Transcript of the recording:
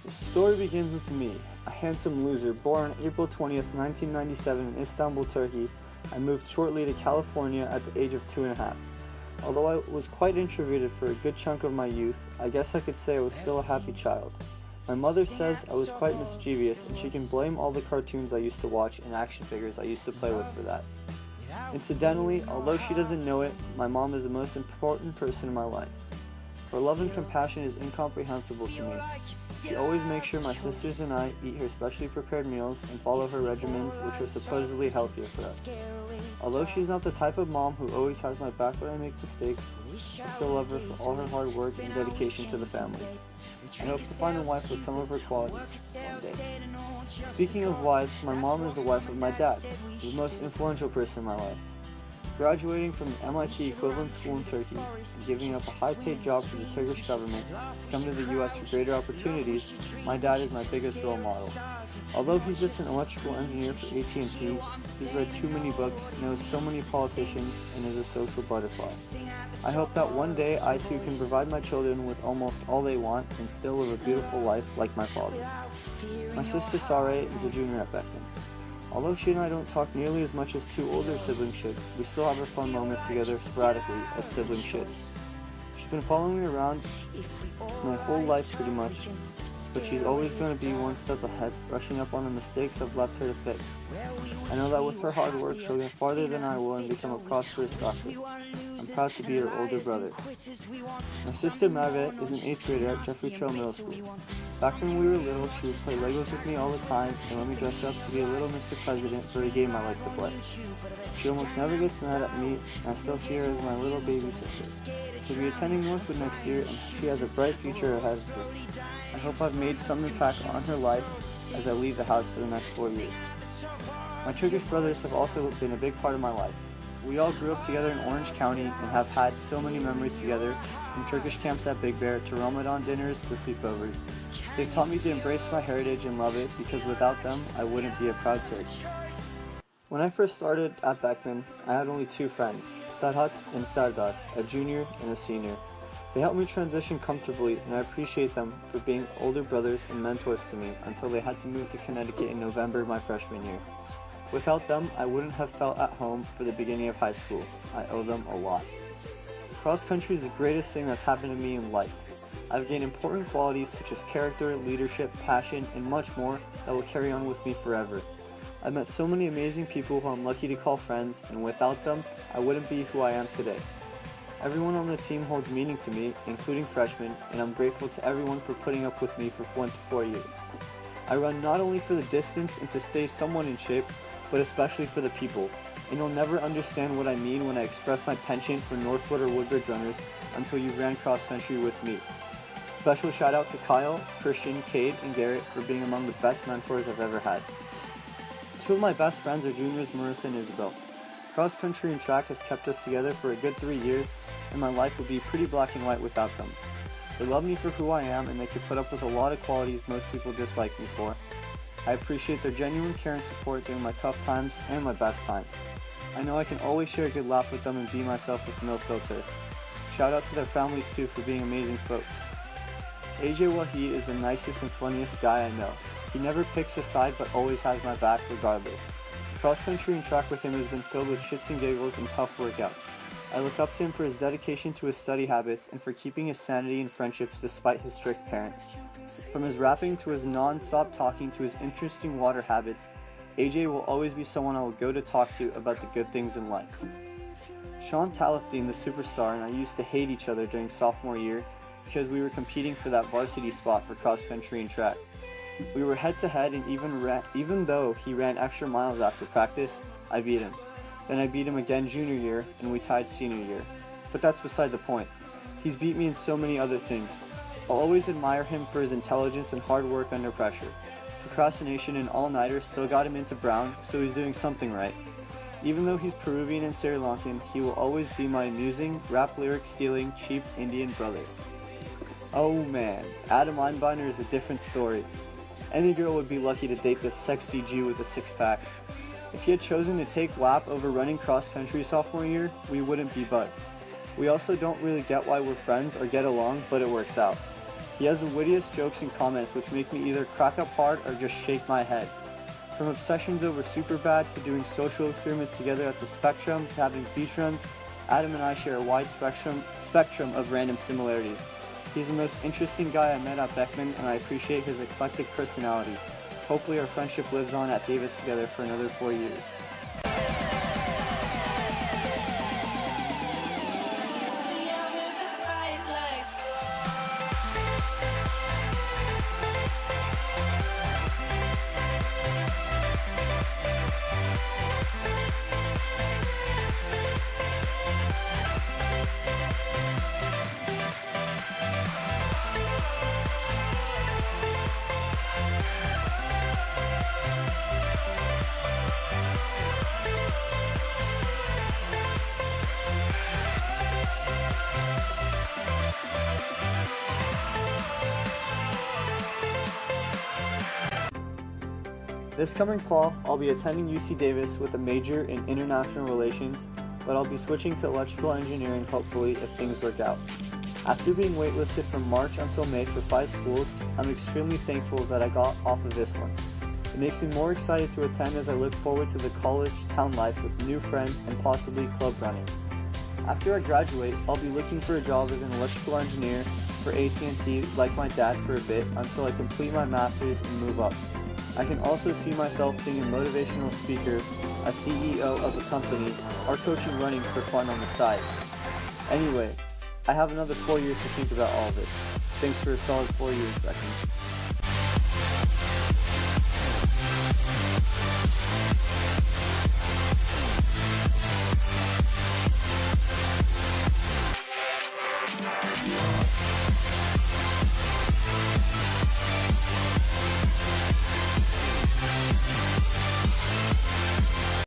The story begins with me, a handsome loser born April 20th, 1997 in Istanbul, Turkey. I moved shortly to California at the age of 2.5. Although I was quite introverted for a good chunk of my youth, I guess I could say I was still a happy child. My mother says I was quite mischievous, and she can blame all the cartoons I used to watch and action figures I used to play with for that. Incidentally, although she doesn't know it, my mom is the most important person in my life. Her love and compassion is incomprehensible to me. She always makes sure my sisters and I eat her specially prepared meals and follow her regimens, which are supposedly healthier for us. Although she's not the type of mom who always has my back when I make mistakes, I still love her for all her hard work and dedication to the family. I hope to find a wife with some of her qualities one day. Speaking of wives, my mom is the wife of my dad, the most influential person in my life. Graduating from the MIT equivalent school in Turkey and giving up a high-paid job for the Turkish government to come to the US for greater opportunities, my dad is my biggest role model. Although he's just an electrical engineer for AT&T, he's read too many books, knows so many politicians, and is a social butterfly. I hope that one day I too can provide my children with almost all they want and still live a beautiful life like my father. My sister Sare is a junior at Beckman. Although she and I don't talk nearly as much as two older siblings should, we still have our fun moments together sporadically, as siblings should. She's been following me around my whole life pretty much, but she's always going to be one step ahead, brushing up on the mistakes I've left her to fix. I know that with her hard work, she'll get farther than I will and become a prosperous doctor. I'm proud to be her older brother. My sister Marvet is an 8th grader at Jeffrey Trail Middle School. Back when we were little, she would play Legos with me all the time and let me dress her up to be a little Mr. President for a game I like to play. She almost never gets mad at me, and I still see her as my little baby sister. She'll be attending Northwood next year, and she has a bright future ahead of her. I hope I've made some impact on her life as I leave the house for the next 4 years. My Turkish brothers have also been a big part of my life. We all grew up together in Orange County and have had so many memories together, from Turkish camps at Big Bear to Ramadan dinners to sleepovers. They've taught me to embrace my heritage and love it, because without them, I wouldn't be a proud Turk. When I first started at Beckman, I had only 2 friends, Serhat and Sardar, a junior and a senior. They helped me transition comfortably, and I appreciate them for being older brothers and mentors to me until they had to move to Connecticut in November of my freshman year. Without them, I wouldn't have felt at home for the beginning of high school. I owe them a lot. Cross country is the greatest thing that's happened to me in life. I've gained important qualities such as character, leadership, passion, and much more that will carry on with me forever. I've met so many amazing people who I'm lucky to call friends, and without them, I wouldn't be who I am today. Everyone on the team holds meaning to me, including freshmen, and I'm grateful to everyone for putting up with me for 1 to 4 years. I run not only for the distance and to stay somewhat in shape, but especially for the people, and you'll never understand what I mean when I express my penchant for Northwood or Woodbridge runners until you ran cross country with me. Special shout out to Kyle, Christian, Cade, and Garrett for being among the best mentors I've ever had. 2 of my best friends are juniors Marissa and Isabel. Cross country and track has kept us together for a good 3 years, and my life would be pretty black and white without them. They love me for who I am, and they could put up with a lot of qualities most people dislike me for. I appreciate their genuine care and support during my tough times and my best times. I know I can always share a good laugh with them and be myself with no filter. Shout out to their families too for being amazing folks. AJ Wahid is the nicest and funniest guy I know. He never picks a side but always has my back regardless. Cross country and track with him has been filled with shits and giggles and tough workouts. I look up to him for his dedication to his study habits and for keeping his sanity and friendships despite his strict parents. From his rapping to his non-stop talking to his interesting water habits, AJ will always be someone I will go to talk to about the good things in life. Sean Talifdeen, the superstar, and I used to hate each other during sophomore year because we were competing for that varsity spot for cross country and track. We were head to head, and even though he ran extra miles after practice, I beat him. Then I beat him again junior year, and we tied senior year. But that's beside the point. He's beat me in so many other things. I'll always admire him for his intelligence and hard work under pressure. Procrastination and all-nighters still got him into Brown, so he's doing something right. Even though he's Peruvian and Sri Lankan, he will always be my amusing, rap lyric-stealing, cheap Indian brother. Oh man, Adam Einbeiner is a different story. Any girl would be lucky to date this sexy Jew with a six-pack. If he had chosen to take WAP over running cross-country sophomore year, we wouldn't be buds. We also don't really get why we're friends or get along, but it works out. He has the wittiest jokes and comments which make me either crack up hard or just shake my head. From obsessions over Superbad to doing social experiments together at the Spectrum to having beach runs, Adam and I share a wide spectrum of random similarities. He's the most interesting guy I met at Beckman, and I appreciate his eclectic personality. Hopefully our friendship lives on at Davis together for another 4 years. This coming fall, I'll be attending UC Davis with a major in international relations, but I'll be switching to electrical engineering hopefully if things work out. After being waitlisted from March until May for 5 schools, I'm extremely thankful that I got off of this one. It makes me more excited to attend as I look forward to the college town life with new friends and possibly club running. After I graduate, I'll be looking for a job as an electrical engineer for AT&T like my dad for a bit until I complete my master's and move up. I can also see myself being a motivational speaker, a CEO of a company, or coaching running for fun on the side. Anyway, I have another 4 years to think about all this. Thanks for a solid 4 years, Beckman.